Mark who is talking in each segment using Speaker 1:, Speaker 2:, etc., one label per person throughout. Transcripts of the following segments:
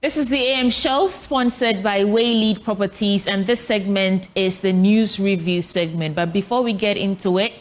Speaker 1: This is the AM show sponsored by Waylead Properties, and this segment is the news review segment. But before we get into it,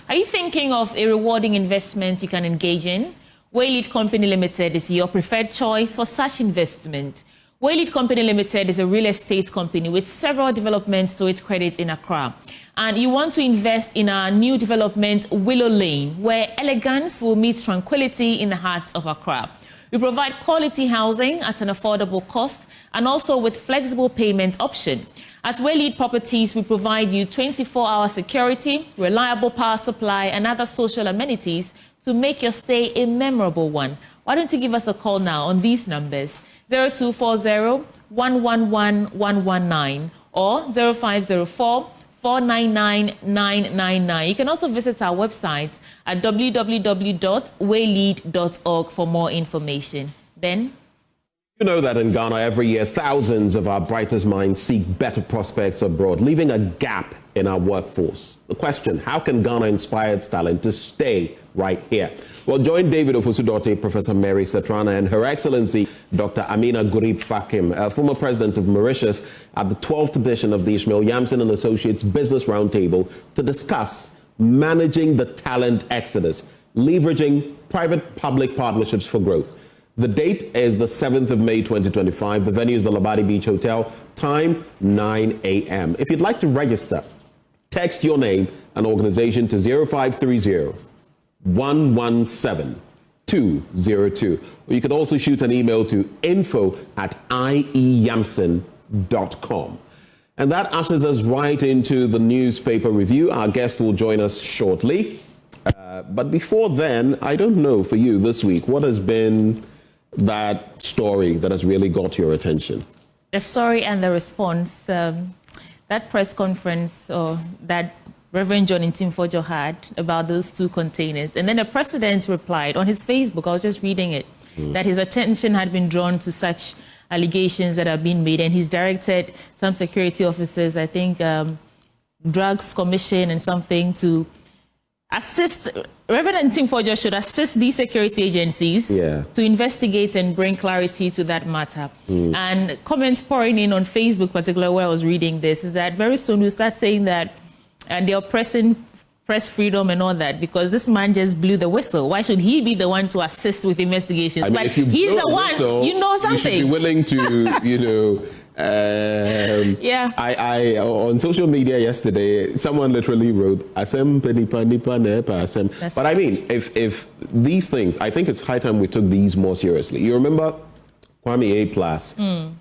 Speaker 1: are you thinking of a rewarding investment you can engage in? Waylead Company Limited is your preferred choice for such investment. Waylead Company Limited is a real estate company with several developments to its credit in Accra. And you want to invest in our new development, Willow Lane, where elegance will meet tranquility in the heart of Accra. We provide quality housing at an affordable cost and also with flexible payment option. At Waylead Properties, we provide you 24-hour security, reliable power supply, and other social amenities to make your stay a memorable one. Why don't you give us a call now on these numbers, 0240-111-119 or 0504-499-999. You can also visit our website at www.waylead.org for more information. Ben?
Speaker 2: You know that in Ghana, every year, thousands of our brightest minds seek better prospects abroad, leaving a gap in our workforce. The question, how can Ghana inspire its talent to stay right here? Well, join David Ofosu-Dorte, Professor Mary Setrana, and Her Excellency Dr. Amina Gurib Fakim, former president of Mauritius, at the 12th edition of the Ishmael Yamson and Associates Business Roundtable to discuss managing the talent exodus, leveraging private-public partnerships for growth. The date is the 7th of May, 2025. The venue is the Labadi Beach Hotel. Time, 9 a.m. If you'd like to register, text your name and organization to 0530-117-202. Or you can also shoot an email to info@ieyamson.com. And that ushers us right into the newspaper review. Our guest will join us shortly. But before then, I don't know for you this week, what has been that story that has really got your attention?
Speaker 1: The story and the response, that press conference that Reverend John Ntimfojor had about those two containers. And then the president replied on his Facebook, I was just reading it, that his attention had been drawn to such allegations that have been made. And he's directed some security officers, I think Drugs Commission and something, to assist. Reverend Ntimfojor should assist these security agencies to investigate and bring clarity to that matter. And comments pouring in on Facebook, particularly where I was reading this, is that very soon we'll start saying that they're oppressing press freedom and all that because this man just blew the whistle. Why should he be the one to assist with investigations?
Speaker 2: I mean,
Speaker 1: but he's the one, you know something.
Speaker 2: You should be willing to, you know, I on social media yesterday, someone literally wrote, but I mean, if these things, I think it's high time we took these more seriously. You remember Kwame A. Plus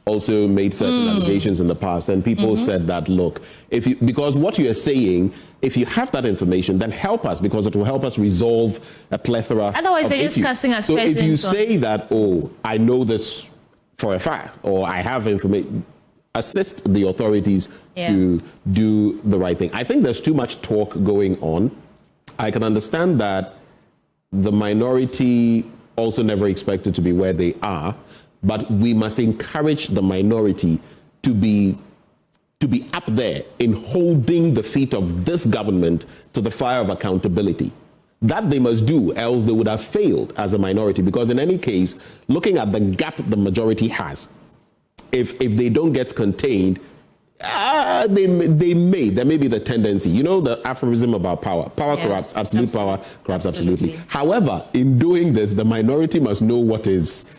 Speaker 2: also made certain allegations in the past, and people said that, look, because what you are saying, if you have that information, then help us, because it will help us resolve a plethora.
Speaker 1: Otherwise,
Speaker 2: of
Speaker 1: they're just casting aspersions.
Speaker 2: So if you say that, oh, I know this for a fact, or I have information, assist the authorities to do the right thing. I think there's too much talk going on. I can understand that the minority also never expected to be where they are, but we must encourage the minority to be up there in holding the feet of this government to the fire of accountability. That they must do, else they would have failed as a minority, because in any case, looking at the gap the majority has, if they don't get contained, there may be the tendency, you know, the aphorism about power corrupts, absolute power corrupts absolutely. However, in doing this, the minority must know what is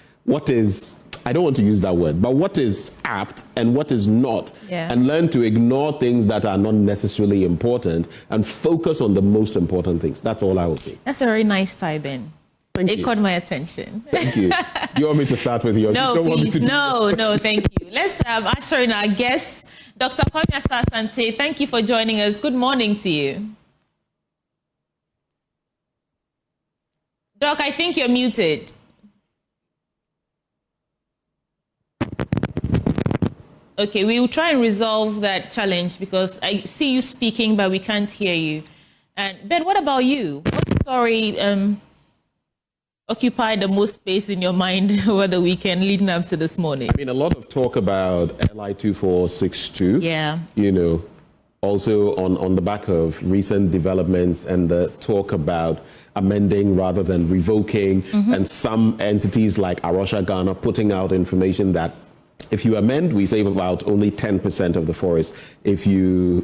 Speaker 2: I don't want to use that word, but what is apt and what is not, and learn to ignore things that are not necessarily important and focus on the most important things. That's all I will say.
Speaker 1: That's a very nice tie, Ben.
Speaker 2: Thank you.
Speaker 1: It caught my attention.
Speaker 2: Thank you. Do you want me to start with yours?
Speaker 1: No,
Speaker 2: you don't
Speaker 1: please.
Speaker 2: Want me to
Speaker 1: No, thank you. Let's usher in our guest, Dr. Kwame Asah-Asante. Thank you for joining us. Good morning to you. Doc, I think you're muted. Okay, we will try and resolve that challenge because I see you speaking, but we can't hear you. And Ben, what about you? What story occupied the most space in your mind over the weekend leading up to this morning?
Speaker 2: I mean, a lot of talk about LI 2462. You know, also on the back of recent developments and the talk about amending rather than revoking, and some entities like Arusha Ghana putting out information that if you amend, we save about only 10% of the forest. If you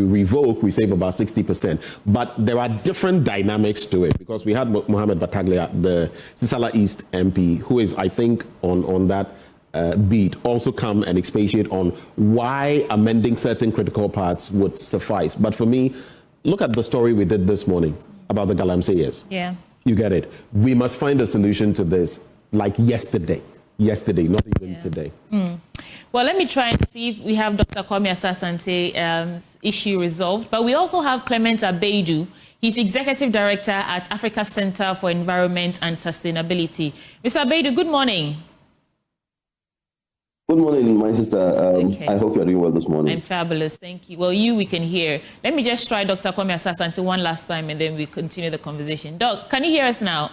Speaker 2: revoke, we save about 60%. But there are different dynamics to it, because we had Mohammed Battaglia, the Sisala East MP, who is, I think, on that beat, also come and expatiate on why amending certain critical parts would suffice. But for me, look at the story we did this morning about the Galamseyers.
Speaker 1: Yeah.
Speaker 2: You get it. We must find a solution to this like yesterday, not even today.
Speaker 1: Well, let me try and see if we have Dr. Kwame Asah-Assante's issue resolved. But we also have Clement Abeidu. He's Executive Director at Africa Center for Environment and Sustainability. Mr. Abeidu, good morning.
Speaker 3: Good morning, my sister. I hope you're doing well this morning.
Speaker 1: I'm fabulous, thank you. Well, we can hear. Let me just try Dr. Kwame Asah-Asante one last time, and then we continue the conversation. Doc, can you hear us now?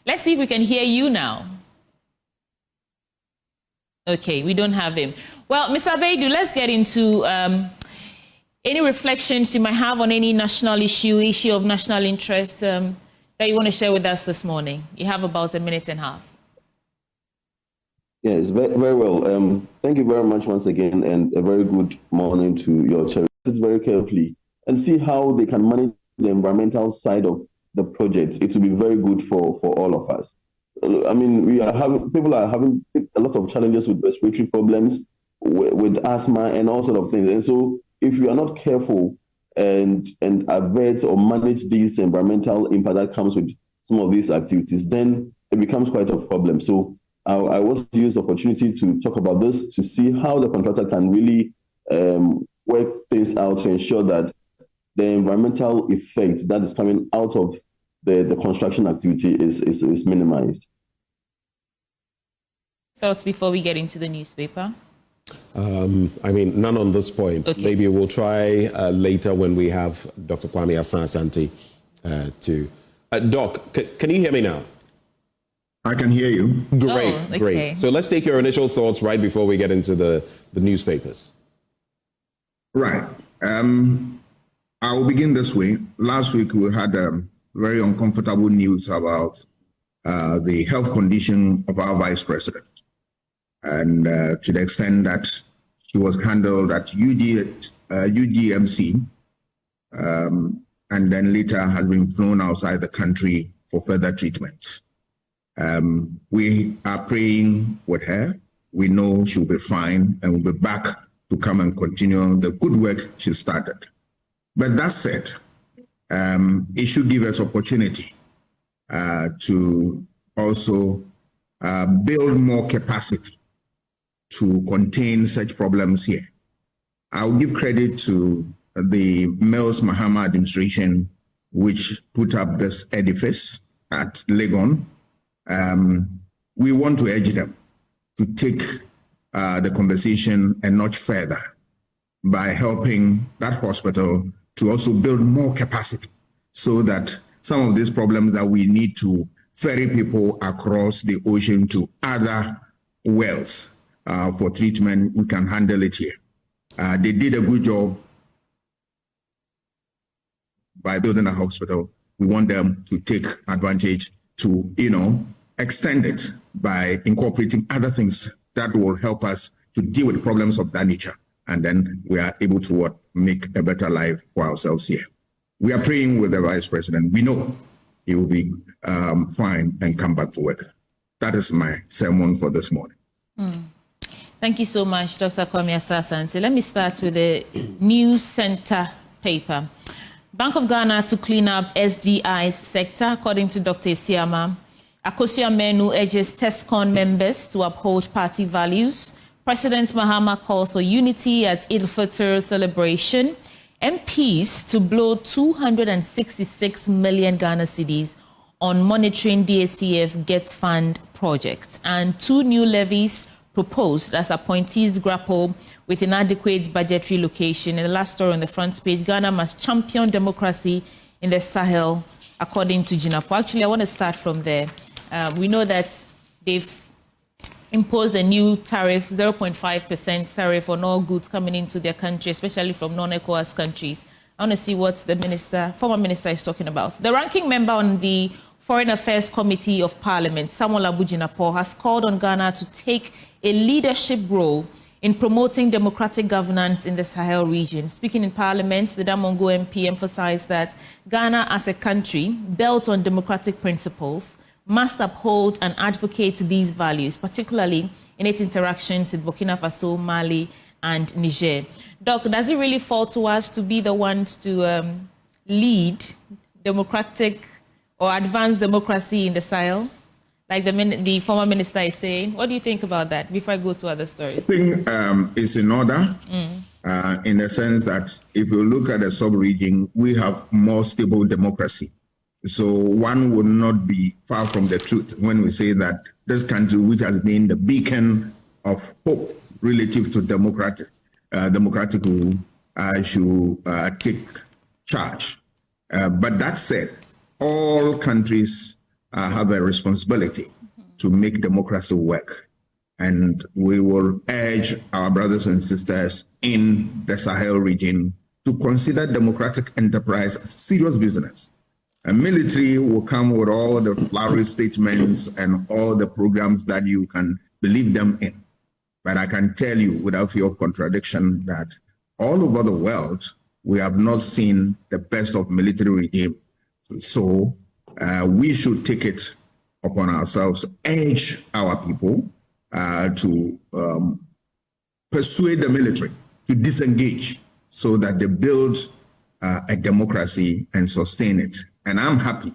Speaker 1: Let's see if we can hear you now. Okay, we don't have him. Well, Mr. Abeidu, let's get into any reflections you might have on any national issue of national interest that you want to share with us this morning. You have about a minute and a half.
Speaker 3: Yes, very well. Thank you very much once again, and a very good morning to your chair. Sit very carefully and see how they can manage the environmental side of the project. It will be very good for all of us. I mean, people are having a lot of challenges with respiratory problems, with asthma and all sort of things. And so if you are not careful and avert or manage these environmental impact that comes with some of these activities, then it becomes quite a problem. So I want to use the opportunity to talk about this, to see how the contractor can really work things out to ensure that the environmental effect that is coming out of the construction activity is minimized.
Speaker 1: Thoughts before we get into the newspaper?
Speaker 2: I mean, none on this point.
Speaker 1: Okay.
Speaker 2: Maybe we'll try later when we have Dr. Kwame Asah-Asante to. Doc, can you hear me now?
Speaker 4: I can hear you.
Speaker 2: Great,
Speaker 1: okay.
Speaker 2: great. So let's take your initial thoughts right before we get into the newspapers.
Speaker 4: Right. I will begin this way. Last week, we had very uncomfortable news about the health condition of our vice president. And to the extent that she was handled at UGMC, and then later has been flown outside the country for further treatment. We are praying with her. We know she'll be fine and will be back to come and continue the good work she started. But that said, it should give us opportunity to also build more capacity to contain such problems here. I'll give credit to the Mills Mahama administration, which put up this edifice at Legon. We want to urge them to take the conversation a notch further by helping that hospital to also build more capacity so that some of these problems that we need to ferry people across the ocean to other wells for treatment, we can handle it here. They did a good job by building a hospital. We want them to take advantage to, extend it by incorporating other things that will help us to deal with problems of that nature. And then we are able to make a better life for ourselves here. We are praying with the vice president. We know he will be fine and come back to work. That is my sermon for this morning.
Speaker 1: Thank you so much, Dr. Kwame Asah-Asante. Let me start with the News Center paper. Bank of Ghana to clean up SDI's sector, according to Dr. Isiama. Akosua Menu urges TESCON members to uphold party values. President Mahama calls for unity at Eid al-Fitr celebration. MPs to blow 266 million Ghana cedis on monitoring DACF Get Fund project. And 2 new levies proposed as appointees grapple with inadequate budgetary location. In the last story on the front page, Ghana must champion democracy in the Sahel, according to GINAPO. Actually, I want to start from there. We know that they've imposed a new tariff, 0.5% tariff on all goods coming into their country, especially from non-ECOWAS countries. I want to see what the former minister is talking about. The ranking member on the Foreign Affairs Committee of Parliament, Samuel Abu-Jinapor, has called on Ghana to take a leadership role in promoting democratic governance in the Sahel region. Speaking in Parliament, the Damongo MP emphasized that Ghana as a country built on democratic principles must uphold and advocate these values, particularly in its interactions with Burkina Faso, Mali, and Niger. Doc, does it really fall to us to be the ones to lead democratic or advance democracy in the Sahel, like the former minister is saying? What do you think about that before I go to other stories?
Speaker 4: I think it's in order in the sense that if you look at the sub-region, we have more stable democracy. So one would not be far from the truth when we say that this country, which has been the beacon of hope relative to democratic rule, should take charge. But that said, all countries have a responsibility to make democracy work. And we will urge our brothers and sisters in the Sahel region to consider democratic enterprise as serious business. A military will come with all the flowery statements and all the programs that you can believe them in. But I can tell you without fear of contradiction that all over the world, we have not seen the best of military regime. So we should take it upon ourselves, urge our people to persuade the military to disengage so that they build a democracy and sustain it. And I'm happy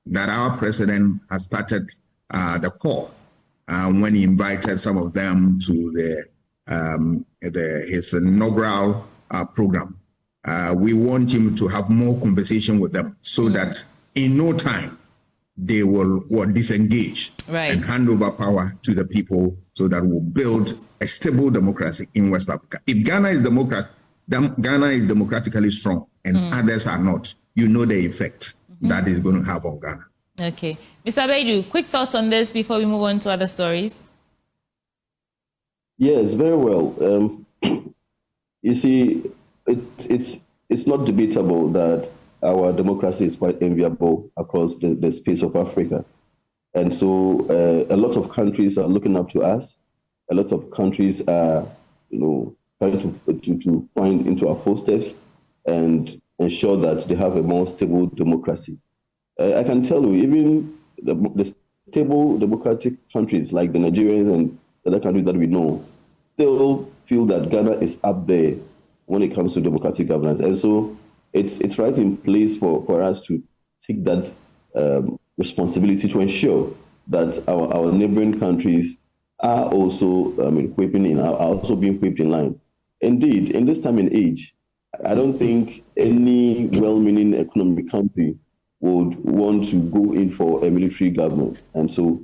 Speaker 4: that our president has started the call when he invited some of them to his inaugural program. We want him to have more conversation with them so that in no time they will disengage and hand over power to the people so that we'll build a stable democracy in West Africa. If Ghana is democratically strong and others are not, you know the effect that is going to have on Ghana.
Speaker 1: Okay. Mr. Baidu, quick thoughts on this before we move on to other stories.
Speaker 3: Yes, very well. You see, it's not debatable that our democracy is quite enviable across the space of Africa. And so a lot of countries are looking up to us. A lot of countries are, trying to find into our footsteps and ensure that they have a more stable democracy. I can tell you, even the stable democratic countries like the Nigerians and the other countries that we know still feel that Ghana is up there when it comes to democratic governance. And so it's right in place for us to take that responsibility to ensure that our neighboring countries are also also being whipped in line. Indeed, in this time and age, I don't think any well-meaning economic country would want to go in for a military government. And so,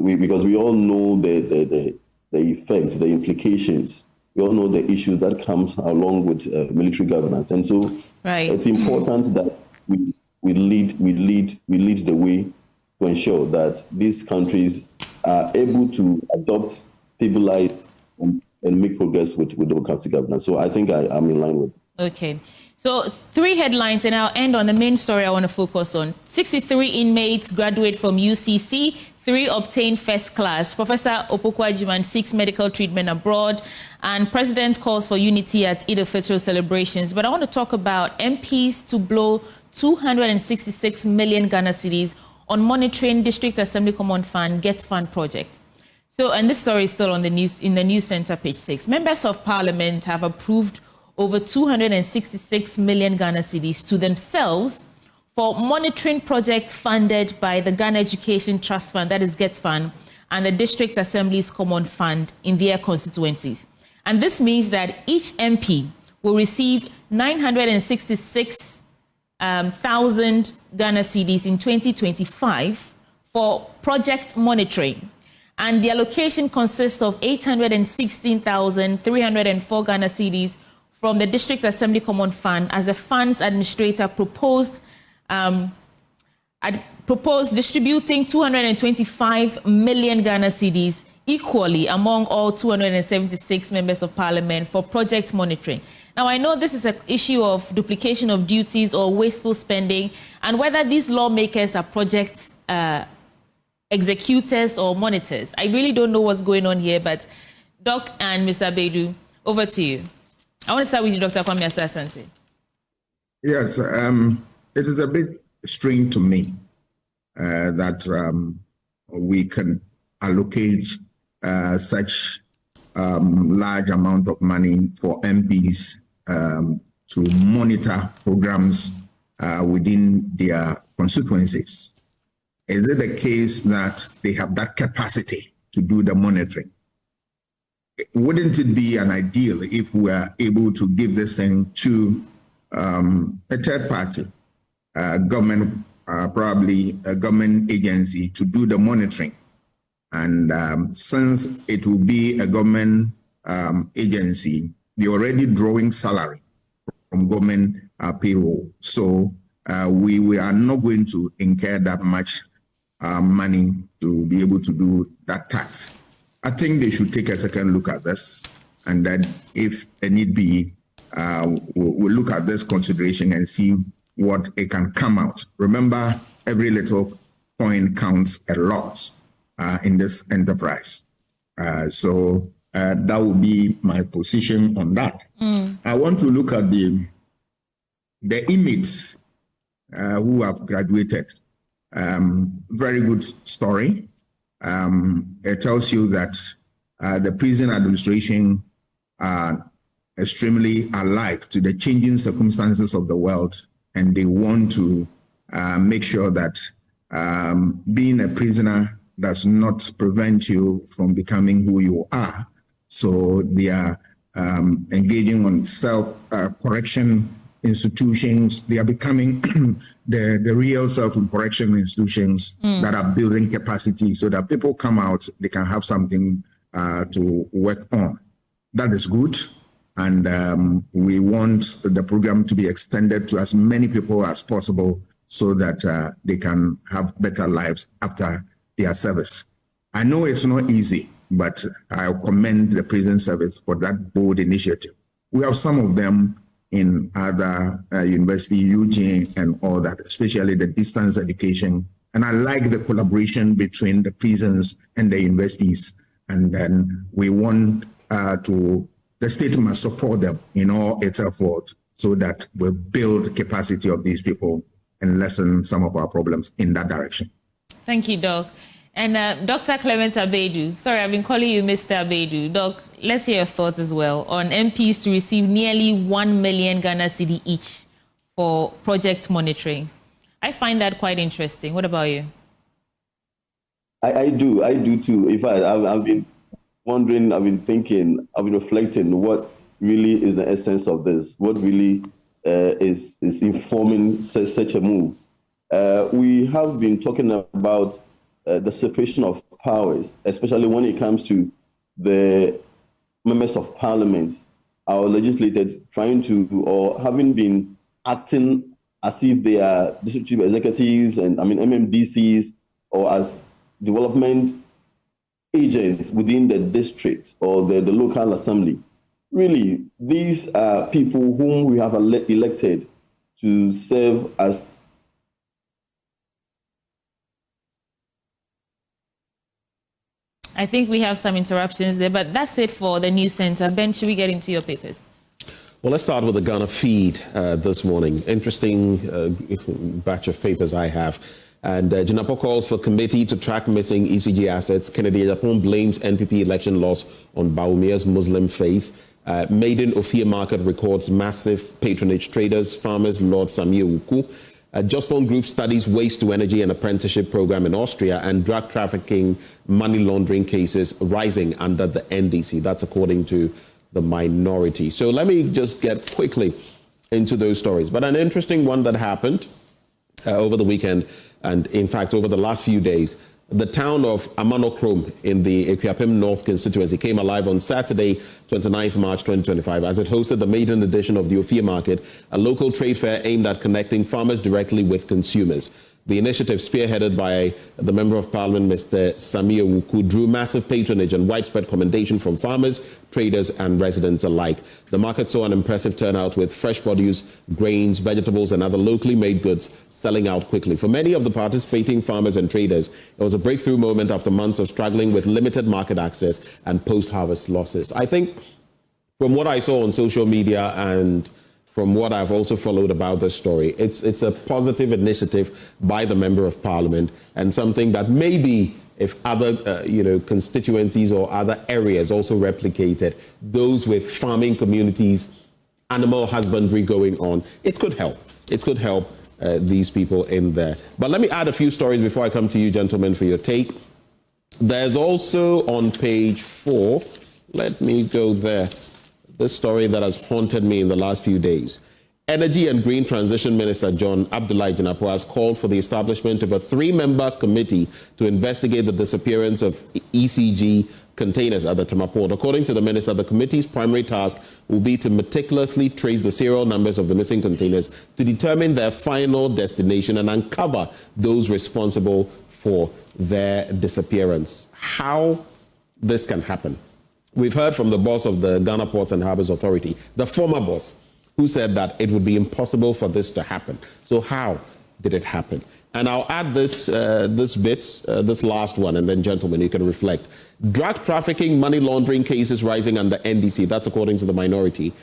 Speaker 3: because we all know the effects, the implications, we all know the issues that comes along with military governance. And so, it's important that we lead the way to ensure that these countries are able to adopt, stabilize, and make progress with democratic governance. So I think I'm in line with it.
Speaker 1: Okay. So 3 headlines, and I'll end on the main story I want to focus on. 63 inmates graduate from UCC, 3 obtain first class. Professor Opoku-Agyeman seeks medical treatment abroad, and President calls for unity at Eid al-Fitr celebrations. But I want to talk about MPs to blow 266 million Ghana cedis on monitoring District Assembly Common Fund Get Fund project. So, and this story is still on the news, in the news center, page 6. Members of Parliament have approved over 266 million Ghana cedis to themselves for monitoring projects funded by the Ghana Education Trust Fund, that is Get Fund, and the District Assembly's Common Fund in their constituencies. And this means that each MP will receive 966,000 Ghana cedis in 2025 for project monitoring. And the allocation consists of 816,304 Ghana cedis from the District Assembly Common Fund, as the fund's administrator proposed distributing 225 million Ghana cedis equally among all 276 members of Parliament for project monitoring. Now, I know this is an issue of duplication of duties or wasteful spending, and whether these lawmakers are project executors or monitors. I really don't know what's going on here, but Doc and Mr. Abedu, over to you. I want to start with you, Dr. Kwame Asante.
Speaker 4: Yes, it is a bit strange to me that we can allocate such large amount of money for MPs to monitor programs within their constituencies. Is it the case that they have that capacity to do the monitoring? Wouldn't it be an ideal if we are able to give this thing to a third party, government, probably a government agency, to do the monitoring? And since it will be a government agency, they're already drawing salary from government payroll. So we are not going to incur that much money to be able to do that tax. I think they should take a second look at this, and then if a need be, we'll look at this consideration and see what it can come out. Remember, every little coin counts a lot in this enterprise. So that would be my position on that. I want to look at the inmates who have graduated. Very good story. It tells you that the prison administration are extremely alive to the changing circumstances of the world, and they want to make sure that being a prisoner does not prevent you from becoming who you are. So they are engaging on self-correction institutions. They are becoming the real self-correction institutions that are building capacity so that people come out, they can have something to work on. That is good. And we want the program to be extended to as many people as possible so that they can have better lives after their service. I know it's not easy, but I commend the prison service for that bold initiative. We have some of them in other university, Eugene and all that, especially the distance education. And I like the collaboration between the prisons and the universities. And then we want the state must support them in all its effort so that we build capacity of these people and lessen some of our problems in that direction.
Speaker 1: Thank you, Doc. And Dr. Clement Abedu, sorry, I've been calling you Mr. Abedu. Doc, let's hear your thoughts as well on MPs to receive nearly 1 million Ghana cedi each for project monitoring. I find that quite interesting. What about you?
Speaker 3: I do too. In fact, I've been wondering, I've been thinking, I've been reflecting what really is the essence of this, what really is informing such a move. We have been talking about the separation of powers, especially when it comes to the members of parliament, our legislators trying to, or having been acting as if they are district executives and MMDCs, or as development agents within the district or the local assembly. Really, these are people whom we have elected to serve as
Speaker 1: I think we have some interruptions there, but that's it for the news center. Ben, should we get into your papers?
Speaker 2: Well, let's start with the Ghana feed this morning. Interesting batch of papers I have. And Jinapo calls for committee to track missing ECG assets. Kennedy Japon blames NPP election loss on Baumia's Muslim faith. Maiden Ophir Market records massive patronage. Traders, farmers, Lord Samir Uku. Jospon Group studies waste to energy and apprenticeship program in Austria, and drug trafficking, money laundering cases rising under the NDC. That's according to the Minority. So let me just get quickly into those stories. But an interesting one that happened over the weekend, and in fact over the last few days, the town of Amanokrom in the Ekuapem North constituency came alive on Saturday, 29th March 2025, as it hosted the maiden edition of the Ophir Market, a local trade fair aimed at connecting farmers directly with consumers. The initiative, spearheaded by the Member of Parliament, Mr. Samir Wuku, drew massive patronage and widespread commendation from farmers, traders and residents alike. The market saw an impressive turnout with fresh produce, grains, vegetables and other locally made goods selling out quickly. For many of the participating farmers and traders, it was a breakthrough moment after months of struggling with limited market access and post-harvest losses. I think from what I saw on social media and from what I've also followed about this story, it's a positive initiative by the Member of Parliament and something that maybe if other constituencies or other areas also replicated, those with farming communities, animal husbandry going on, it could help. It could help these people in there. But let me add a few stories before I come to you, gentlemen, for your take. There's also on page 4, let me go there, this story that has haunted me in the last few days. Energy and Green Transition Minister John Abdullahi Jinapor has called for the establishment of a 3-member committee to investigate the disappearance of ECG containers at the Tema Port. According to the minister, the committee's primary task will be to meticulously trace the serial numbers of the missing containers to determine their final destination and uncover those responsible for their disappearance. How this can happen? We've heard from the boss of the Ghana Ports and Harbours Authority, the former boss, who said that it would be impossible for this to happen. So how did it happen? And I'll add this this last one, and then, gentlemen, you can reflect. Drug trafficking, money laundering cases rising under NDC. That's according to the minority.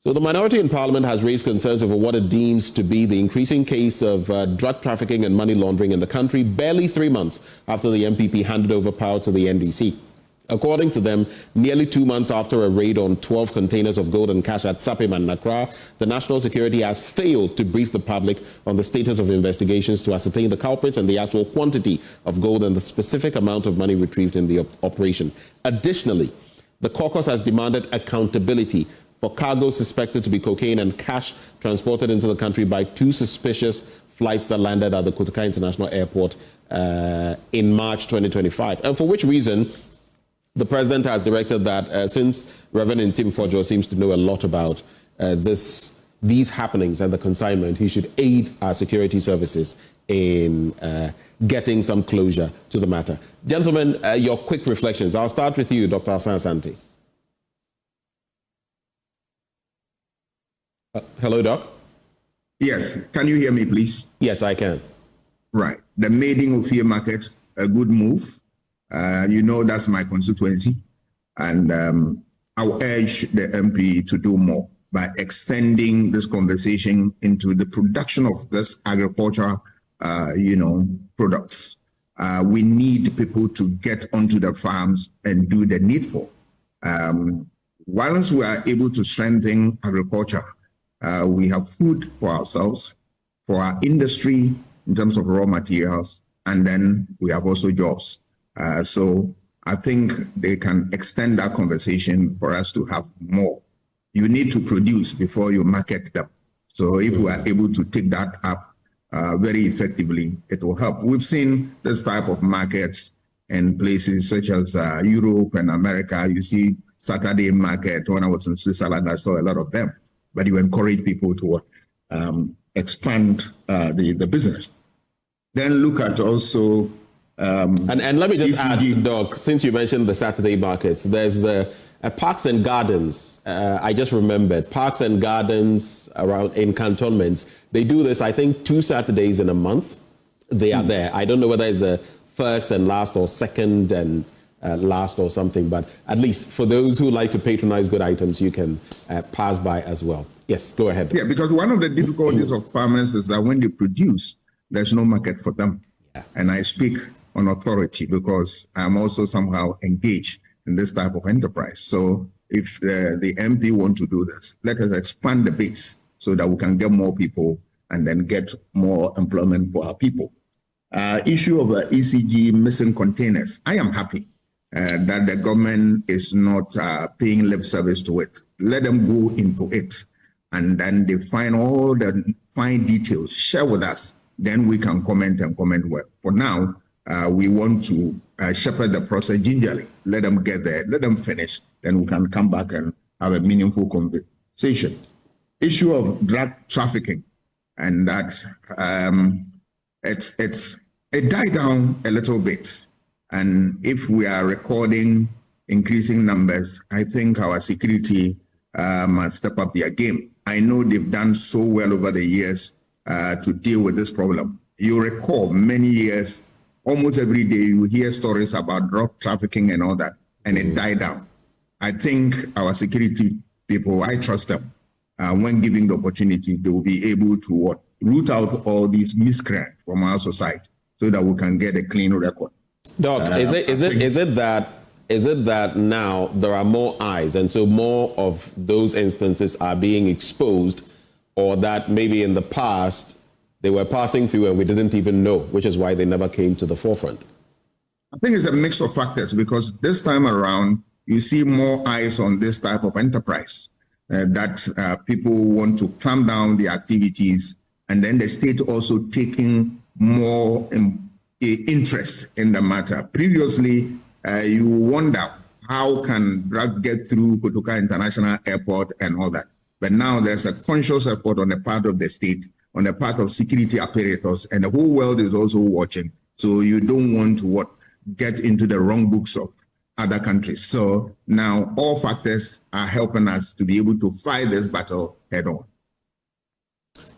Speaker 2: So the minority in Parliament has raised concerns over what it deems to be the increasing case of drug trafficking and money laundering in the country, barely 3 months after the MPP handed over power to the NDC. According to them, nearly 2 months after a raid on 12 containers of gold and cash at Sapim and Nakra, the National Security has failed to brief the public on the status of investigations to ascertain the culprits and the actual quantity of gold and the specific amount of money retrieved in the operation. Additionally, the caucus has demanded accountability for cargo suspected to be cocaine and cash transported into the country by 2 suspicious flights that landed at the Kotoka International Airport in March 2025, and for which reason the president has directed that since Reverend Tim Fojo seems to know a lot about these happenings and the consignment, he should aid our security services in getting some closure to the matter. Gentlemen, your quick reflections. I'll start with you, Dr. Hassan Asante. Hello, Doc?
Speaker 4: Yes. Can you hear me, please?
Speaker 2: Yes, I can.
Speaker 4: Right. The maiding of Fear Market, a good move. That's my constituency. And I'll urge the MP to do more by extending this conversation into the production of this agriculture, products. We need people to get onto the farms and do the needful. Once we are able to strengthen agriculture, we have food for ourselves, for our industry in terms of raw materials, and then we have also jobs. So I think they can extend that conversation for us to have more. You need to produce before you market them. So if we are able to take that up very effectively, it will help. We've seen this type of markets in places such as Europe and America. You see Saturday market. When I was in Switzerland, I saw a lot of them. But you encourage people to expand the business. Then look at also...
Speaker 2: and let me just
Speaker 4: ECG.
Speaker 2: add, Doc, since you mentioned the Saturday markets, there's the Parks and Gardens. I just remembered Parks and Gardens around in cantonments. They do this, I think, 2 Saturdays in a month. They are there. I don't know whether it's the first and last or second and last or something, but at least for those who like to patronize good items, you can pass by as well. Yes, go ahead.
Speaker 4: Yeah, because one of the difficulties of farmers is that when they produce, there's no market for them. Yeah. And I speak on authority because I'm also somehow engaged in this type of enterprise. So if the MP want to do this, let us expand the base so that we can get more people and then get more employment for our people. Issue of ECG missing containers. I am happy that the government is not paying lip service to it. Let them go into it and then they find all the fine details, share with us. Then we can comment and comment well. For now, we want to shepherd the process gingerly. Let them get there, let them finish, then we can come back and have a meaningful conversation. Issue of drug trafficking, and that it died down a little bit. And if we are recording increasing numbers, I think our security must step up their game. I know they've done so well over the years to deal with this problem. You recall many years, almost every day you hear stories about drug trafficking and all that, and it died down. I think our security people, I trust them. When given the opportunity, they will be able to root out all these miscreants from our society so that we can get a clean record.
Speaker 2: Doc, is it that now there are more eyes and so more of those instances are being exposed, or that maybe in the past they were passing through and we didn't even know, which is why they never came to the forefront?
Speaker 4: I think it's a mix of factors, because this time around you see more eyes on this type of enterprise, that people want to clamp down the activities, and then the state also taking more interest in the matter. Previously, you wonder how can drug get through Kotoka International Airport and all that. But now there's a conscious effort on the part of the state, on the part of security apparatus, and the whole world is also watching. So you don't want to get into the wrong books of other countries. So now all factors are helping us to be able to fight this battle head on.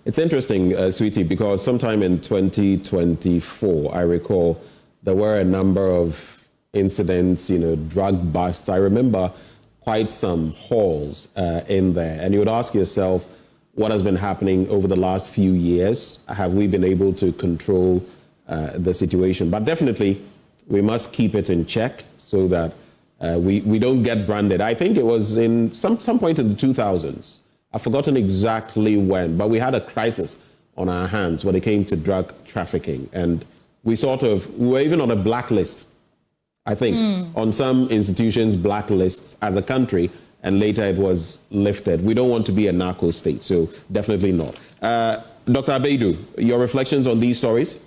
Speaker 2: It's interesting, Sweetie, because sometime in 2024, I recall there were a number of incidents, drug busts. I remember quite some hauls in there. And you would ask yourself, what has been happening over the last few years? Have we been able to control the situation? But definitely, we must keep it in check so that we don't get branded. I think it was in some point in the 2000s. I've forgotten exactly when, but we had a crisis on our hands when it came to drug trafficking. And we were even on a blacklist, I think, on some institutions' blacklists as a country, and later it was lifted. We don't want to be a narco state, so definitely not. Dr. Abaidu, your reflections on these stories?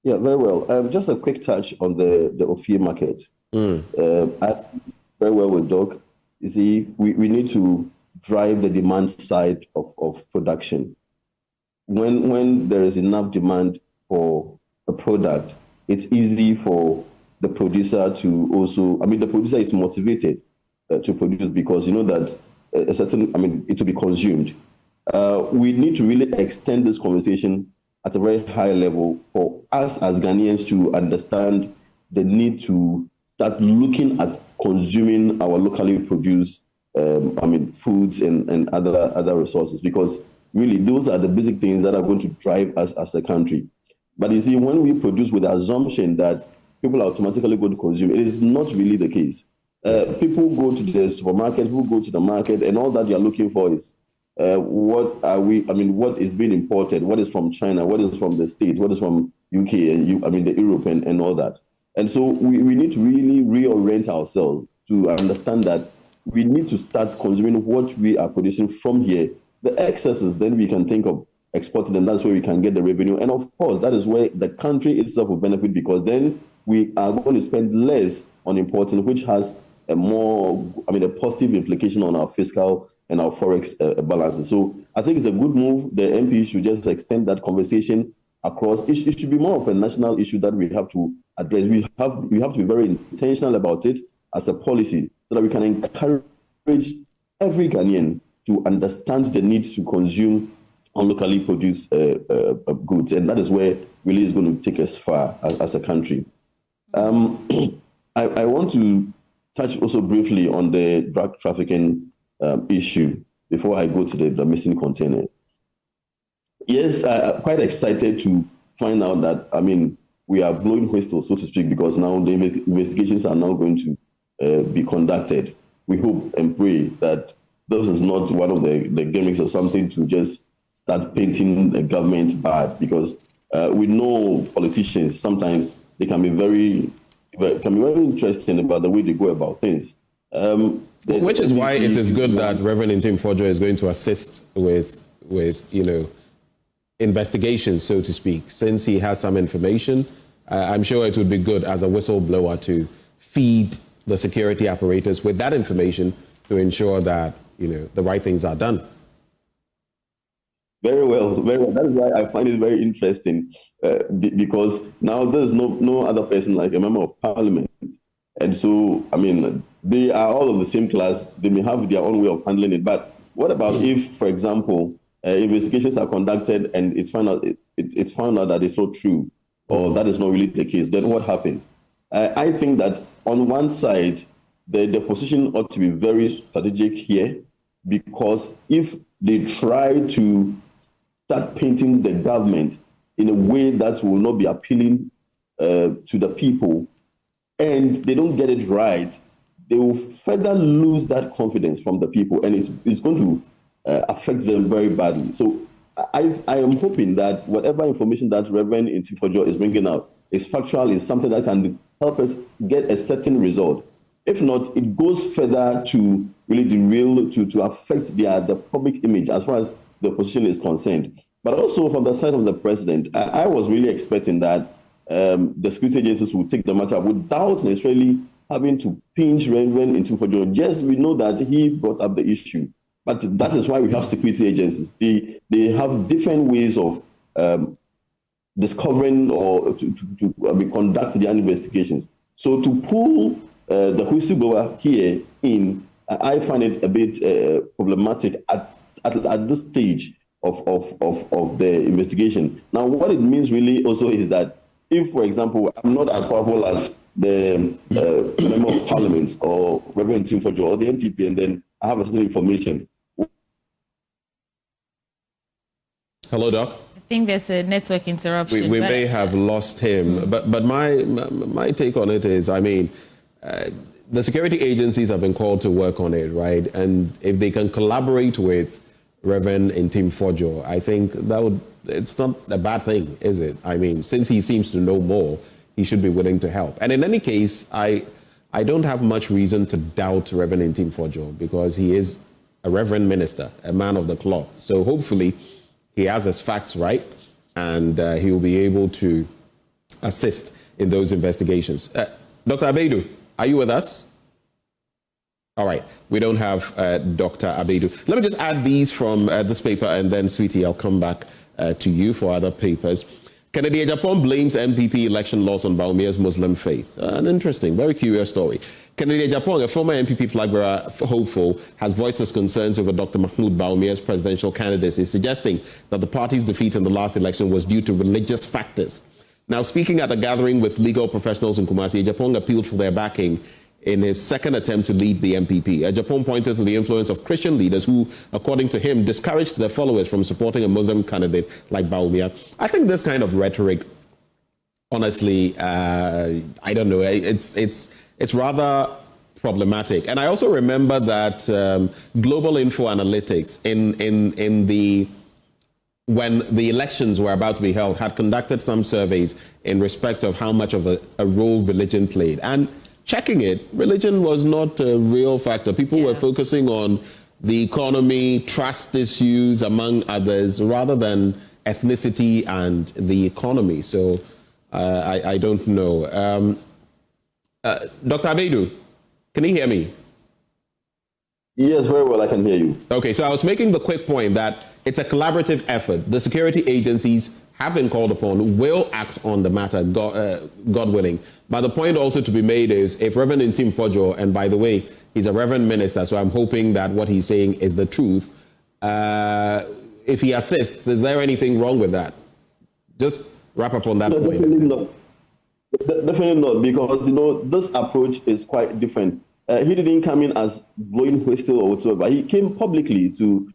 Speaker 3: Yeah, very well. Just a quick touch on the Ophir market. I very well with Doc. You see, we need to drive the demand side of production. When there is enough demand for a product, it's easy for the producer to also, the producer is motivated to produce, because you know that it will be consumed. We need to really extend this conversation at a very high level for us as Ghanaians to understand the need to start looking at consuming our locally produced foods and other resources, because really those are the basic things that are going to drive us as a country. But you see, when we produce with the assumption that people are automatically going to consume, it is not really the case. People go to the supermarket, who go to the market, and all that they are looking for is what is being imported, what is from China, what is from the States, what is from UK and the Europe and all that. And so we need to really reorient ourselves to understand that we need to start consuming what we are producing from here. The excesses, then we can think of exporting, and that's where we can get the revenue. And of course, that is where the country itself will benefit, because then we are going to spend less on importing, which has a positive implication on our fiscal and our forex balances. So I think it's a good move. The MP should just extend that conversation across. It should be more of a national issue that we have to address. We have to be very intentional about it as a policy, so that we can encourage every Ghanaian to understand the need to consume on locally produced goods. And that is where really is going to take us far as a country. I want to touch also briefly on the drug trafficking issue before I go to the missing container. Yes, I'm quite excited to find out that, we are blowing whistle, so to speak, because now the investigations are now going to be conducted. We hope and pray that this is not one of the gimmicks or something to just start painting the government bad, because we know politicians, sometimes they can be very interesting about the way they go about things.
Speaker 2: Which is why it is good that Reverend Ntim Fordjour is going to assist with investigations, so to speak, since he has some information. I'm sure it would be good as a whistleblower to feed the security apparatus with that information to ensure that the right things are done.
Speaker 3: Very well, very well. That is why I find it very interesting, because now there's no other person like a member of parliament, and so I mean they are all of the same class. They may have their own way of handling it, but what about if, for example, investigations are conducted and it's found out it's found out that it's not true, or that is not really the case? Then what happens? I think that on one side, the position ought to be very strategic here, because if they try to start painting the government in a way that will not be appealing to the people, and they don't get it right, they will further lose that confidence from the people, and it's going to affect them very badly. So I am hoping that whatever information that Reverend Ntimfojor is bringing out is factual, is something that can help us get a certain result. If not, it goes further to really derail, to affect the public image as far as the opposition is concerned. But also from the side of the president, I was really expecting that the security agencies would take the matter without necessarily having to pinch Reverend Ntimfojor. Yes, we know that he brought up the issue, but that is why we have security agencies. They have different ways of discovering or to conduct their investigations. So to pull the whistleblower here in, I find it a bit problematic at this stage of the investigation. Now, what it means really also is that if, for example, I'm not as powerful as the member of parliament or Reverend Ntimfojor or the MPP, and then I have a certain information.
Speaker 2: Hello, Doc.
Speaker 1: I think there's a network interruption.
Speaker 2: We may have lost him, but my take on it is, I mean, the security agencies have been called to work on it, right? And if they can collaborate with Reverend Ntimfojor, I think it's not a bad thing, is it? I mean, since he seems to know more, he should be willing to help. And in any case, I don't have much reason to doubt Reverend Ntimfojor, because he is a reverend minister, a man of the cloth. So hopefully he has his facts right, and he will be able to assist in those investigations. Dr. Abaidu, are you with us? All right, we don't have Dr. Abaidu. Let me just add these from this paper, and then, Sweetie, I'll come back to you for other papers. Kennedy Agyapong blames MPP election loss on Bawumia's Muslim faith. An interesting, very curious story. Kennedy Agyapong, a former MPP flag bearer hopeful, has voiced his concerns over Dr. Mahmoud Bawumia's presidential candidacy, suggesting that the party's defeat in the last election was due to religious factors. Now, speaking at a gathering with legal professionals in Kumasi, Agyapong appealed for their backing in his second attempt to lead the MPP. Agyapong pointed to the influence of Christian leaders who, according to him, discouraged their followers from supporting a Muslim candidate like Bawumia. I think this kind of rhetoric, honestly, I don't know, it's rather problematic. And I also remember that Global Info Analytics when the elections were about to be held, had conducted some surveys in respect of how much of a role religion played. And checking it, religion was not a real factor. People were focusing on the economy, trust issues, among others, rather than ethnicity and the economy. So I don't know. Dr. Abaidu, can you hear me?
Speaker 3: Yes, very well, I can hear you.
Speaker 2: Okay, so I was making the quick point that it's a collaborative effort. The security agencies have been called upon, will act on the matter, God willing. But the point also to be made is, if Reverend Ntimfojor, and by the way, he's a reverend minister, so I'm hoping that what he's saying is the truth. If he assists, is there anything wrong with that? Just wrap up on that point.
Speaker 3: Definitely not. Definitely not, because, this approach is quite different. He didn't come in as blowing whistle or whatever. He came publicly to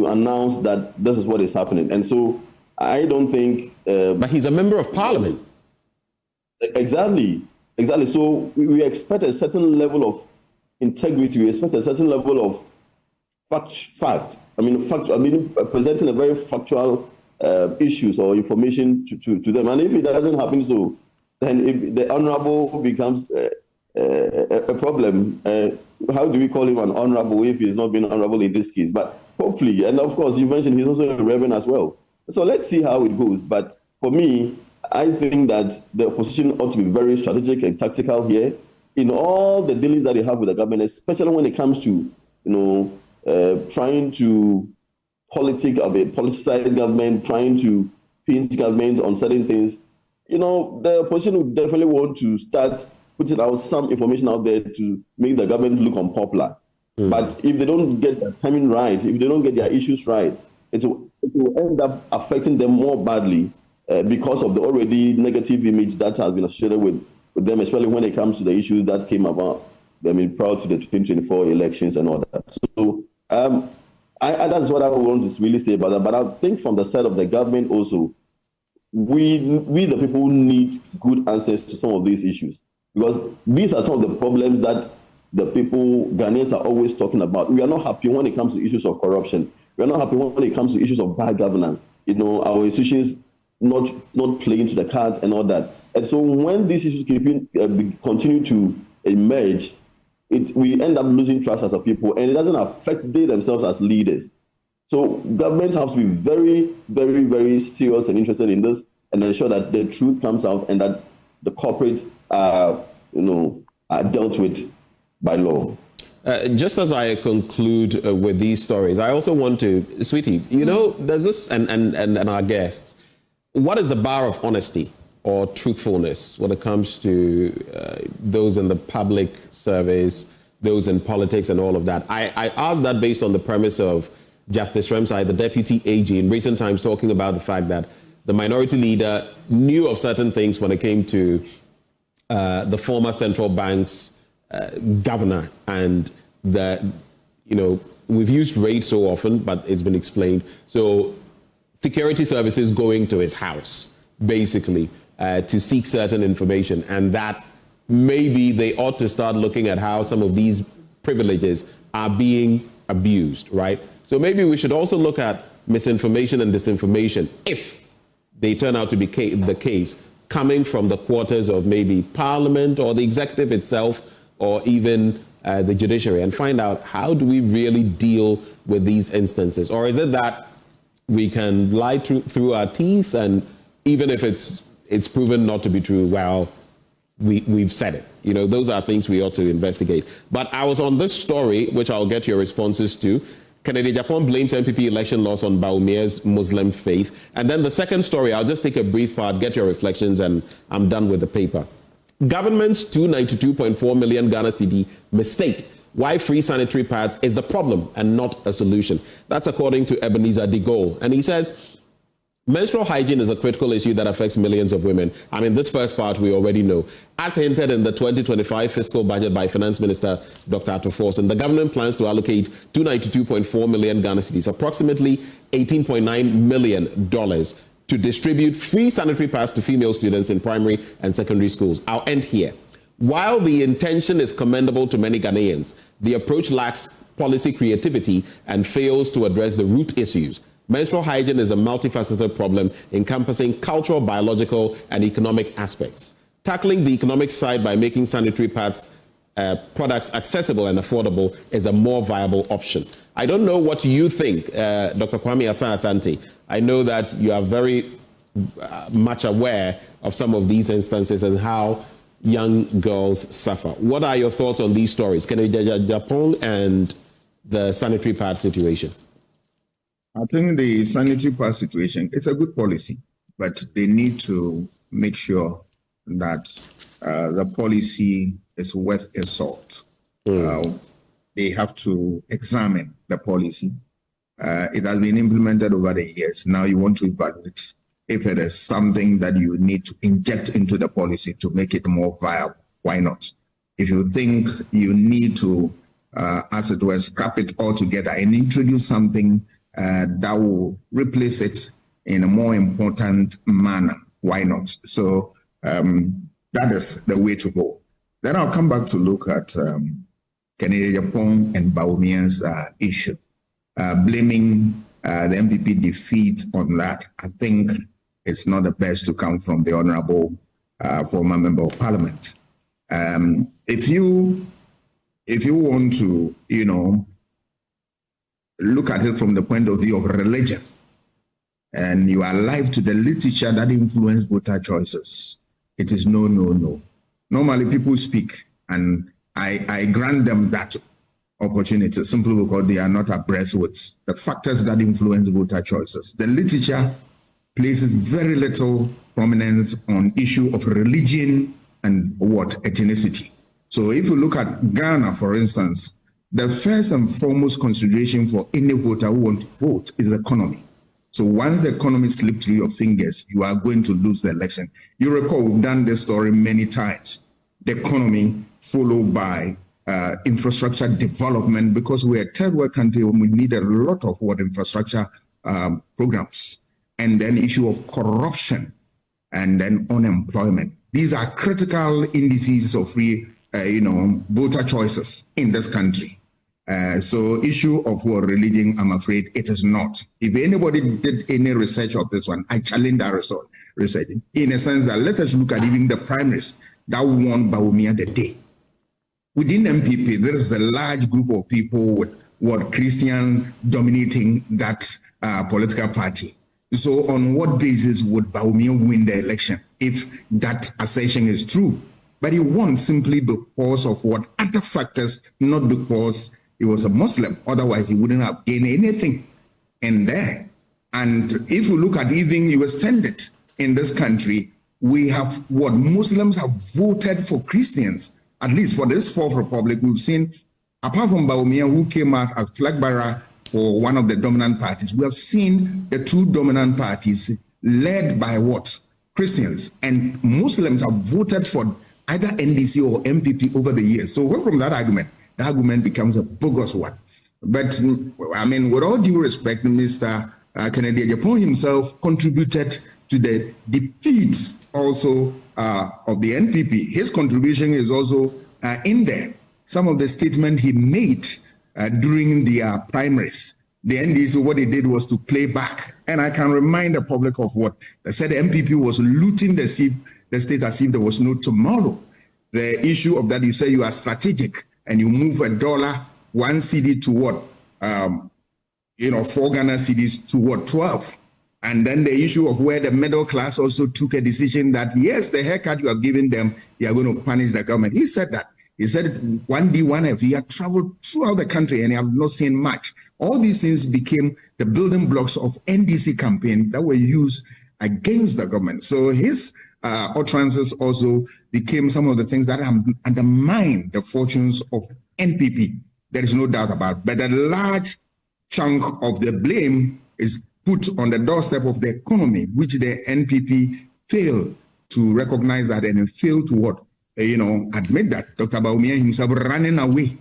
Speaker 3: announce that this is what is happening. And so I don't think...
Speaker 2: but he's a member of parliament.
Speaker 3: Exactly. So we expect a certain level of integrity. We expect a certain level of fact. Presenting a very factual issues or information to them. And if it doesn't happen so, then if the honorable becomes a problem, how do we call him an honorable if he's not being honorable in this case? But hopefully, and of course, you mentioned he's also a reverend as well. So let's see how it goes. But for me, I think that the opposition ought to be very strategic and tactical here in all the dealings that they have with the government, especially when it comes to, trying to politicized government, trying to pinch government on certain things, the opposition would definitely want to start putting out some information out there to make the government look unpopular. But if they don't get their timing right, if they don't get their issues right, it will end up affecting them more badly because of the already negative image that has been associated with them, especially when it comes to the issues that came about, prior to the 2024 elections and all that. So that's what I want to really say about that. But I think from the side of the government also, we the people need good answers to some of these issues, because these are some of the problems that the people, Ghanaians, are always talking about. We are not happy when it comes to issues of corruption. We are not happy when it comes to issues of bad governance. Our institutions not playing to the cards and all that. And so when these issues continue to emerge, we end up losing trust as a people, and it doesn't affect they themselves as leaders. So governments have to be very, very, very serious and interested in this, and ensure that the truth comes out and that the corporates are dealt with by law.
Speaker 2: Just as I conclude with these stories, I also want to, Sweetie, there's this, and our guests, what is the bar of honesty or truthfulness when it comes to those in the public service, those in politics and all of that? I ask that based on the premise of Justice Remsai, the deputy AG, in recent times talking about the fact that the minority leader knew of certain things when it came to the former central bank's governor, and that, we've used raid so often, but it's been explained. So security services going to his house, basically, to seek certain information, and that maybe they ought to start looking at how some of these privileges are being abused, right? So maybe we should also look at misinformation and disinformation, if they turn out to be the case, coming from the quarters of maybe Parliament or the executive itself, or even the judiciary, and find out how do we really deal with these instances? Or is it that we can lie through our teeth, and even if it's proven not to be true, well, we've said it. Those are things we ought to investigate. But I was on this story, which I'll get your responses to. Kennedy Agyapong blames NPP election loss on Bawumia's Muslim faith. And then the second story, I'll just take a brief part, get your reflections, and I'm done with the paper. Government's 292.4 million Ghana cedi mistake. Why free sanitary pads is the problem and not a solution. That's according to Ebenezer De Gaulle. And he says, menstrual hygiene is a critical issue that affects millions of women. This first part we already know. As hinted in the 2025 fiscal budget by Finance Minister Dr. Ato Forson, the government plans to allocate 292.4 million Ghana cedis, approximately $18.9 million, to distribute free sanitary pads to female students in primary and secondary schools. I'll end here. While the intention is commendable to many Ghanaians, the approach lacks policy creativity and fails to address the root issues. Menstrual hygiene is a multifaceted problem encompassing cultural, biological, and economic aspects. Tackling the economic side by making sanitary pads products accessible and affordable is a more viable option. I don't know what you think, Dr. Kwame Asante. I know that you are very much aware of some of these instances and how young girls suffer. What are your thoughts on these stories, Kennedy Agyapong and the sanitary pad situation?
Speaker 4: I think the sanitary pad situation, it's a good policy, but they need to make sure that the policy is worth a salt. They have to examine the policy. It has been implemented over the years. Now you want to evaluate if it is something that you need to inject into the policy to make it more viable. Why not? If you think you need to, as it were, scrap it altogether and introduce something that will replace it in a more important manner, why not? So that is the way to go. Then I'll come back to look at Kennedy Agyapong and Bawumia's issue. Blaming the MPP defeat on that, I think it's not the best to come from the Honorable former Member of Parliament. If you want to, look at it from the point of view of religion, and you are alive to the literature that influenced voter choices, it is no. Normally people speak, and I grant them that. opportunities simply because they are not abreast with the factors that influence voter choices. The literature places very little prominence on issue of religion and ethnicity. So if you look at Ghana, for instance, the first and foremost consideration for any voter who wants to vote is the economy. So once the economy slips through your fingers, you are going to lose the election. You recall we've done this story many times. The economy followed by infrastructure development, because we're a third world country and we need a lot of infrastructure programs. And then issue of corruption and then unemployment. These are critical indices of voter choices in this country. So issue of religion, I'm afraid it is not. If anybody did any research of this one, I challenge that research. In a sense that let us look at even the primaries that won Bawumia the day. Within MPP, there is a large group of people with Christian dominating that political party. So on what basis would Bawumia win the election if that assertion is true? But he won simply because of other factors, not because he was a Muslim. Otherwise, he wouldn't have gained anything in there. And if you look at even US standard in this country, we have Muslims have voted for Christians. At least for this Fourth Republic, we've seen, apart from Bawumia, who came out as flag bearer for one of the dominant parties, we have seen the two dominant parties led by Christians, and Muslims have voted for either NDC or MPP over the years. So from that argument, the argument becomes a bogus one. But I mean, with all due respect, Mr. Kennedy Agyapong himself contributed to the defeat also of the NPP. His contribution is also in there. Some of the statements he made during the primaries, the NDC, what they did was to play back. And I can remind the public of what they said. The MPP was looting the state as if there was no tomorrow. The issue of that, you say you are strategic and you move $1, 1 CD to 4 Ghana cedis to 12. And then the issue of where the middle class also took a decision that, yes, the haircut you have given them, you are going to punish the government. He said that. He said 1D, 1F, he had traveled throughout the country and he have not seen much. All these things became the building blocks of NDC campaign that were used against the government. So his utterances also became some of the things that undermine the fortunes of NPP. There is no doubt about it. But a large chunk of the blame is put on the doorstep of the economy, which the NPP failed to recognize that and failed to admit that. Dr. Bawumia himself running away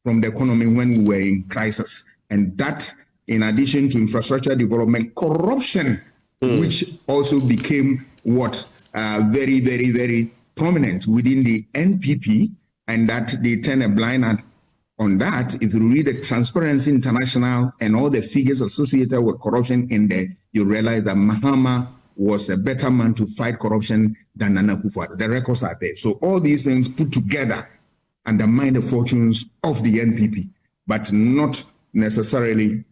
Speaker 4: from the economy when we were in crisis. And that, in addition to infrastructure development, corruption, which also became very, very, very prominent within the NPP, and that they turn a blind eye on that. If you read the Transparency International and all the figures associated with corruption in there, you realize that Mahama was a better man to fight corruption than Nana Akufo-Addo. The records are there. So all these things put together undermine the fortunes of the NPP, but not necessarily.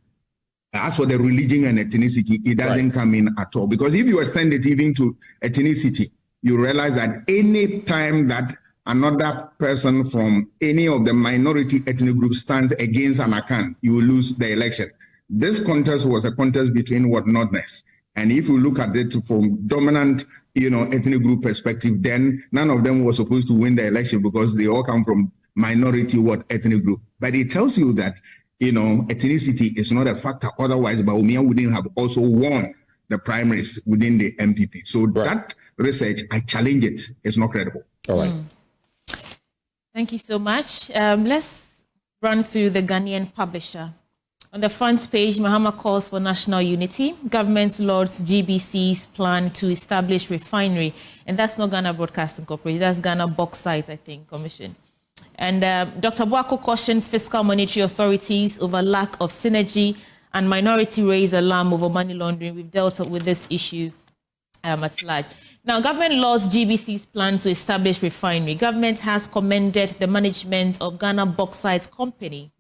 Speaker 4: As for the religion and ethnicity, it doesn't come in at all. Because if you extend it even to ethnicity, you realize that any time that another person from any of the minority ethnic groups stands against an Akan, you will lose the election. This contest was a contest between Northerners. And if you look at it from dominant, ethnic group perspective, then none of them was supposed to win the election because they all come from minority ethnic group. But it tells you that ethnicity is not a factor. Otherwise, Bawumia wouldn't have also won the primaries within the MPP. So that research, I challenge it. It's not credible.
Speaker 2: All right.
Speaker 1: Thank you so much. Let's run through the Ghanaian Publisher. On the front page, Mahama calls for national unity. Government lauds GBC's plan to establish refinery. And that's not Ghana Broadcasting Corporation. That's Ghana Bauxite, I think, Commission. And Dr. Boako cautions fiscal monetary authorities over lack of synergy, and minority raise alarm over money laundering. We've dealt with this issue at large. Now, government lauds GBC's plan to establish refinery. Government has commended the management of Ghana Bauxite Company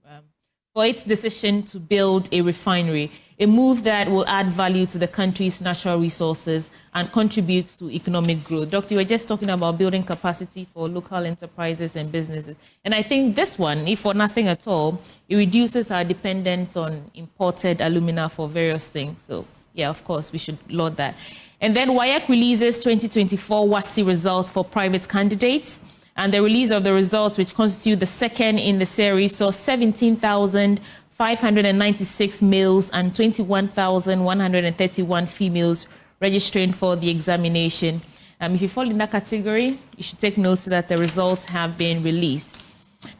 Speaker 1: for its decision to build a refinery, a move that will add value to the country's natural resources and contribute to economic growth. Doctor, you were just talking about building capacity for local enterprises and businesses. And I think this one, if for nothing at all, it reduces our dependence on imported alumina for various things. So, yeah, of course, we should laud that. And then WAEC releases 2024 WASSCE results for private candidates. And the release of the results, which constitute the second in the series, saw 17,596 males and 21,131 females registering for the examination. If you fall in that category, you should take note that the results have been released.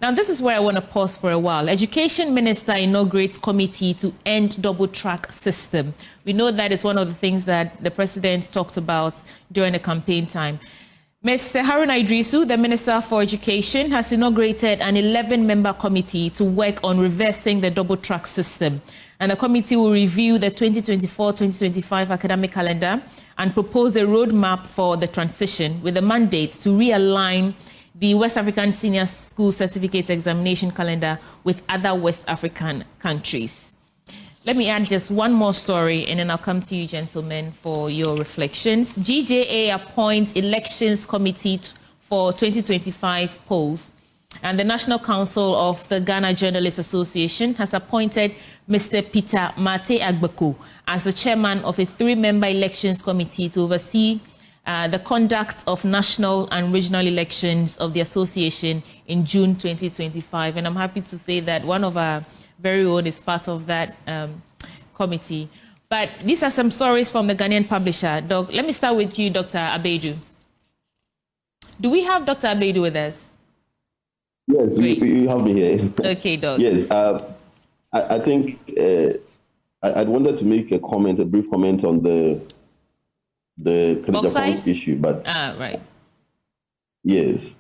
Speaker 1: Now, this is where I want to pause for a while. Education Minister inaugurates committee to end double-track system. We know that is one of the things that the president talked about during the campaign time. Mr. Haruna Iddrisu, the Minister for Education, has inaugurated an 11-member committee to work on reversing the double-track system. And the committee will review the 2024-2025 academic calendar and propose a roadmap for the transition with a mandate to realign the West African Senior School Certificate Examination calendar with other West African countries. Let me add just one more story, and then I'll come to you, gentlemen, for your reflections. GJA appoints Elections Committee for 2025 polls, and the National Council of the Ghana Journalists Association has appointed Mr. Peter Mate Agbeko as the chairman of a 3-member elections committee to oversee the conduct of national and regional elections of the association in June 2025. And I'm happy to say that one of our very own is part of that committee. But these are some stories from the Ghanaian publisher. Doc, let me start with you, Dr. Abaidu. Do we have Dr. Abaidu with us?
Speaker 3: Yes, you have me here.
Speaker 1: Okay, Doc.
Speaker 3: Yes, I think I'd wanted to make a brief comment on the Khadija Falls issue, but
Speaker 1: right.
Speaker 3: Yes.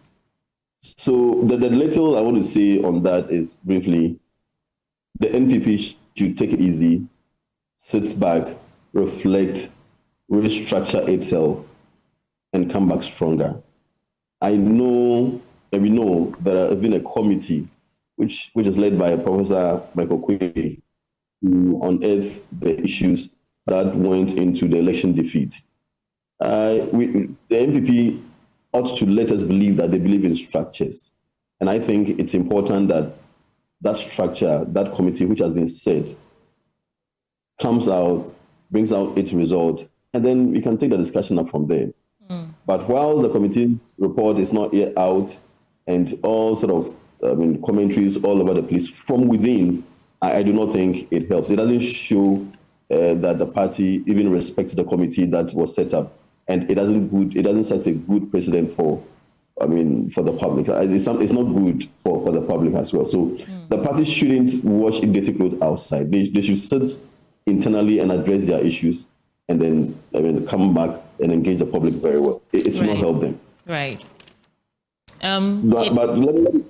Speaker 3: So the little I want to say on that is briefly, the NPP should take it easy, sit back, reflect, restructure itself, and come back stronger. I know, and we know there has been a committee which is led by Professor Michael Quay to unearth the issues that went into the election defeat. The NPP ought to let us believe that they believe in structures. And I think it's important that that structure, that committee which has been set, comes out, brings out its result, and then we can take the discussion up from there. But while the committee report is not yet out, and all sort of commentaries all over the place from within, I do not think it helps. It doesn't show that the party even respects the committee that was set up, and it doesn't set a good precedent for the public. It's not good for the public as well. So the party shouldn't wash it dirty clothes outside. They should sit internally and address their issues, and then come back and engage the public very well. It will not help them.
Speaker 1: Right.
Speaker 3: But let me,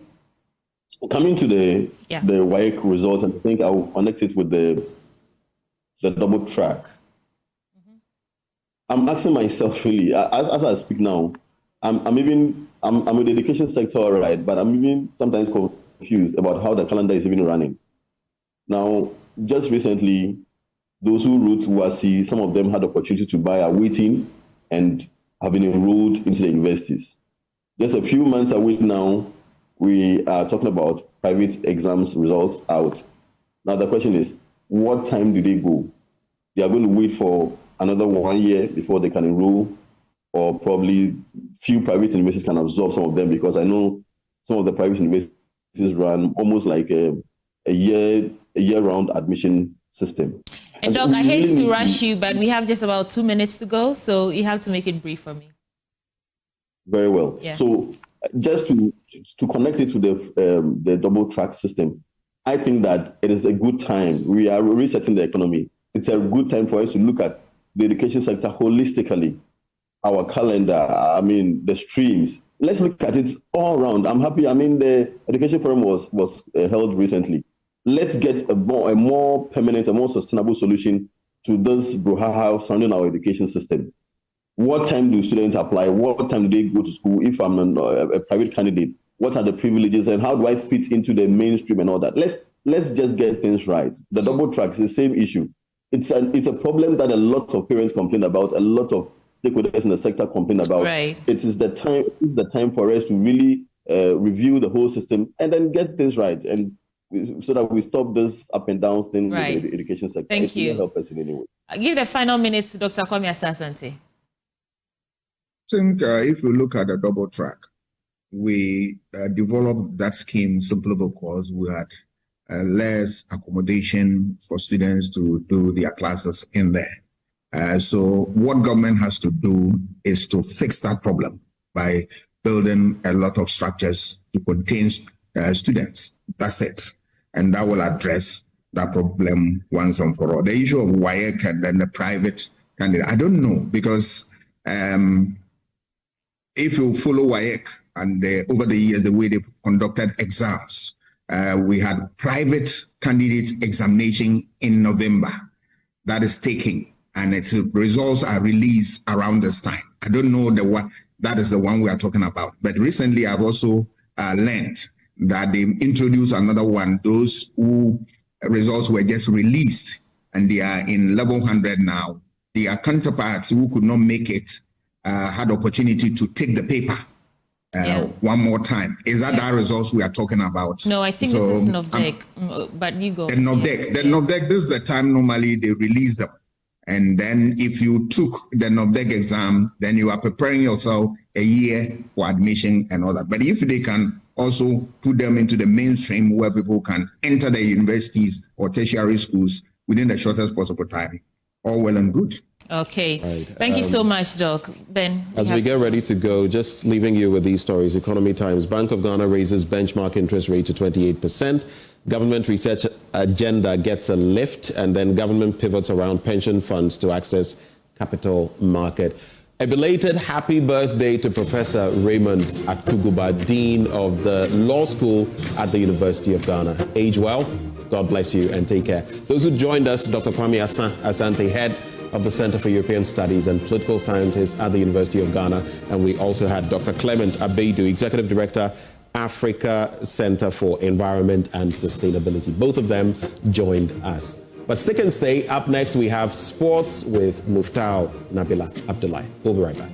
Speaker 3: coming to the WAEC result, and I think I'll connect it with the double track. I'm asking myself really, as I speak now, I'm in the education sector, all right, but I'm even sometimes confused about how the calendar is even running. Now, just recently, those who wrote WASSCE, some of them had the opportunity to buy, are waiting and have been enrolled into the universities. Just a few months away now, we are talking about private exams results out. Now the question is, what time do they go? They are going to wait for another 1 year before they can enroll, or probably few private universities can absorb some of them, because I know some of the private universities run almost like a year-round admission system.
Speaker 1: And Doc, I hate to rush you, but we have just about 2 minutes to go, so you have to make it brief for me.
Speaker 3: Very well.
Speaker 1: Yeah.
Speaker 3: So just to connect it to the double track system, I think that it is a good time. We are resetting the economy. It's a good time for us to look at the education sector holistically, our calendar, the streams. Let's look at it all around. I'm happy. The education forum was held recently. Let's get a more permanent, a more sustainable solution to this brouhaha surrounding our education system. What time do students apply? What time do they go to school? If I'm a private candidate, what are the privileges and how do I fit into the mainstream and all that? let's just get things right. The double track is the same issue. It's a problem that a lot of parents complain about, a lot of stakeholders in the sector complain about.
Speaker 1: Right.
Speaker 3: It is the time for us to really review the whole system and then get things right, and so that we stop this up and down thing in the education sector.
Speaker 1: Thank you.
Speaker 3: Help us in any way.
Speaker 1: I'll give the final minute to Dr. Kwame Asah-Asante.
Speaker 4: I think if you look at the double track, we developed that scheme simply because we had less accommodation for students to do their classes in there. So what government has to do is to fix that problem by building a lot of structures to contain students. That's it. And that will address that problem once and for all. The issue of WAEC and then the private candidate, I don't know, because if you follow WAEC and over the years, the way they conducted exams, we had private candidate examination in November that is taking, and its results are released around this time. I don't know the one, that is the one we are talking about. But recently I've also learned that they introduced another one, those who results were just released and they are in level 100 now. Their counterparts who could not make it had opportunity to take the paper one more time. Is that the results we are talking about?
Speaker 1: No, I think this is NOVDEC, but you go.
Speaker 4: The NOVDEC, this is the time normally they release them. And then if you took the NOVDEC exam, then you are preparing yourself a year for admission and all that. But if they can also put them into the mainstream where people can enter the universities or tertiary schools within the shortest possible time, all well and good.
Speaker 1: Okay.
Speaker 2: Right.
Speaker 1: Thank you so much, Doc. Ben.
Speaker 2: As we get ready to go, just leaving you with these stories. Economy Times, Bank of Ghana raises benchmark interest rate to 28%. Government research agenda gets a lift, and then government pivots around pension funds to access capital market. A belated happy birthday to Professor Raymond Atuguba, Dean of the Law School at the University of Ghana. Age well, God bless you, and take care. Those who joined us, Dr. Kwame Asah-Asante, head of the Center for European Studies and political scientist at the University of Ghana. And we also had Dr. Clement Abeidu, Executive Director, Africa Center for Environment and Sustainability. Both of them joined us. But stick and stay. Up next, we have sports with Muftau Nabila Abdullahi. We'll be right back.